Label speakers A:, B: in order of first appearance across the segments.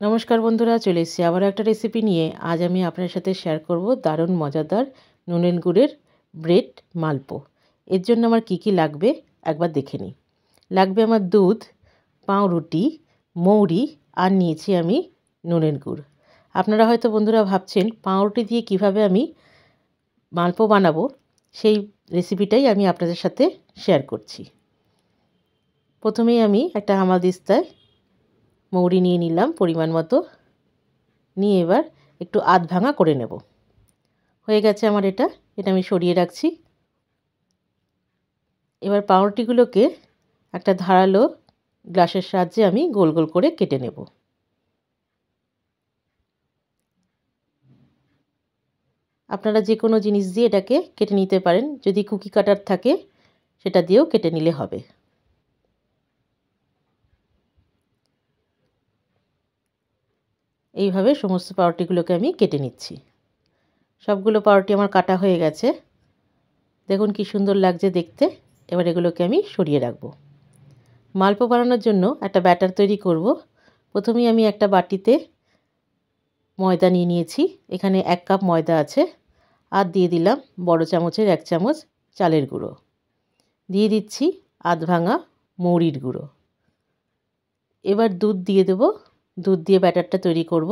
A: নমস্কার বন্ধুরা, চলে এসেছি আবার একটা রেসিপি নিয়ে। আজ আমি আপনার সাথে শেয়ার করব দারুণ মজাদার নুনের গুড়ের ব্রেড মালপো। এর জন্য আমার কি কি লাগবে একবার দেখে নিই। লাগবে আমার দুধ, পাউরুটি, মৌরি আর নিয়েছি আমি নুনের গুড়। আপনারা হয়তো বন্ধুরা ভাবছেন পাউরুটি দিয়ে কিভাবে আমি মালপো বানাবো, সেই রেসিপিটাই আমি আপনাদের সাথে শেয়ার করছি। প্রথমেই আমি একটা হামালদিস্তায় মৌরি নিয়ে নিলাম পরিমাণ মতো, নিয়ে এবার একটু আধ ভাঙা করে নেব। হয়ে গেছে আমার এটা আমি সরিয়ে রাখছি। এবার পাউরুটিগুলোকে একটা ধারালো গ্লাসের সাহায্যে আমি গোল গোল করে কেটে নেব। আপনারা যে কোনো জিনিস দিয়ে এটাকে কেটে নিতে পারেন, যদি কুকি কাটার থাকে সেটা দিয়েও কেটে নিলে হবে। এইভাবে সমস্ত পাউরুটিগুলোকে আমি কেটে নিচ্ছি। সবগুলো পাউরুটি আমার কাটা হয়ে গেছে, দেখুন কি সুন্দর লাগছে দেখতে। এবার এগুলোকে আমি সরিয়ে রাখবো। মালপো বানানোর জন্য একটা ব্যাটার তৈরি করব। প্রথমেই আমি একটা বাটিতে ময়দা নিয়ে নিয়েছি। এখানে 1 কাপ ময়দা আছে। আর দিয়ে দিলাম বড় চামচের 1 চামচ চালের গুঁড়ো। দিয়ে দিচ্ছি আধ ভাঙা মৌরির গুঁড়ো। এবার দুধ দিয়ে দেব। দুধ দিয়ে ব্যাটারটা তৈরি করব।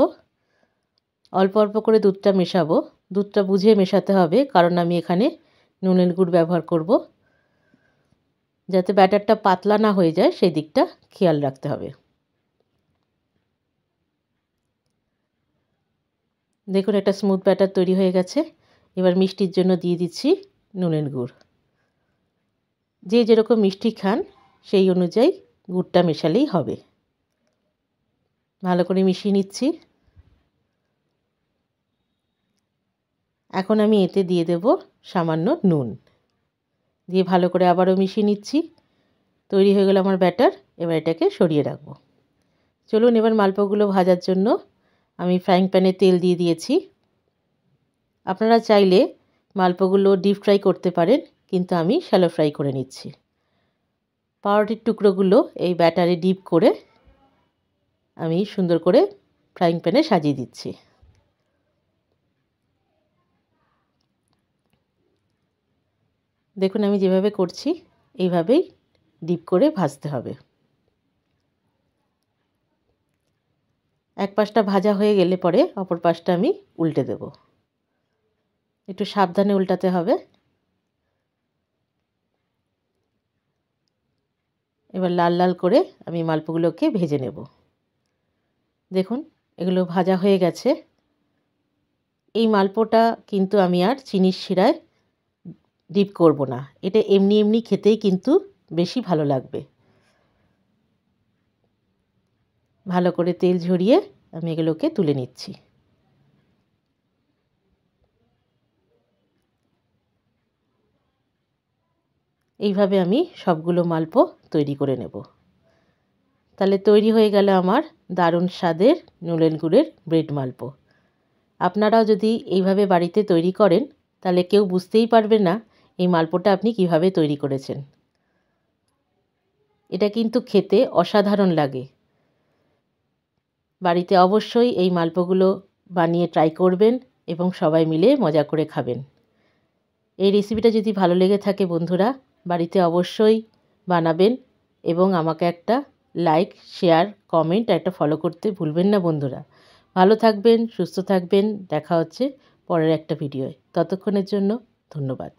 A: অল্প অল্প করে দুধটা মেশাবো। দুধটা বুঝে মেশাতে হবে, কারণ আমি এখানে নুনের গুড় ব্যবহার করব। যাতে ব্যাটারটা পাতলা না হয়ে যায় সেই দিকটা খেয়াল রাখতে হবে। দেখুন একটা স্মুথ ব্যাটার তৈরি হয়ে গেছে। এবার মিষ্টির জন্য দিয়ে দিচ্ছি নুনের গুড়। যে যেরকম মিষ্টি খান সেই অনুযায়ী গুড়টা মেশালেই হবে। ভালো করে মিশিয়ে নিচ্ছি। এখন আমি এতে দিয়ে দেব সামান্য নুন। দিয়ে ভালো করে আবারও মিশিয়ে নিচ্ছি। তৈরি হয়ে গেল আমার ব্যাটার। এবার এটাকে সরিয়ে রাখব। চলুন এবার মালপোগুলো ভাজার জন্য আমি ফ্রাইং প্যানে তেল দিয়ে দিয়েছি। আপনারা চাইলে মালপোগুলো ডিপ ফ্রাই করতে পারেন, কিন্তু আমি শ্যালো ফ্রাই করে নিচ্ছি। পাউরুটির টুকরোগুলো এই ব্যাটারে ডিপ করে আমি সুন্দর করে ফ্রাইং প্যানে সাজিয়ে দিচ্ছি। দেখুন আমি যেভাবে করছি এইভাবেই ডিপ করে ভাজতে হবে। এক পাশটা ভাজা হয়ে গেলে পরে অপর পাশটা আমি উল্টে দেব। একটু সাবধানে উল্টাতে হবে। এবার লাল লাল করে আমি মালপোগুলোকে ভেজে নেব। দেখুন এগুলো ভাজা হয়ে গেছে। এই মালপোটা কিন্তু আমি আর চিনির শিরায় ডিপ করব না, এটা এমনি এমনি খেতেই কিন্তু বেশি ভালো লাগবে। ভালো করে তেল ঝরিয়ে আমি এগুলোকে তুলে নিচ্ছি। এইভাবে আমি সবগুলো মালপো তৈরি করে নেব। তাহলে তৈরি হয়ে গেল আমার দারুণ স্বাদের নুনের গুড়ের ব্রেড মালপো। আপনারাও যদি এইভাবে বাড়িতে তৈরি করেন তাহলে কেউ বুঝতেই পারবে না এই মালপোটা আপনি কিভাবে তৈরি করেছেন। এটা কিন্তু খেতে অসাধারণ লাগে। বাড়িতে অবশ্যই এই মালপোগুলো বানিয়ে ট্রাই করবেন এবং সবাই মিলে মজা করে খাবেন। এই রেসিপিটা যদি ভালো লেগে থাকে বন্ধুরা, বাড়িতে অবশ্যই বানাবেন এবং আমাকে একটা লাইক, শেয়ার, কমেন্ট আর একটা ফলো করতে ভুলবেন না বন্ধুরা। ভালো থাকবেন, সুস্থ থাকবেন। দেখা হচ্ছে পরের একটা ভিডিওয়। ততক্ষণের জন্য ধন্যবাদ।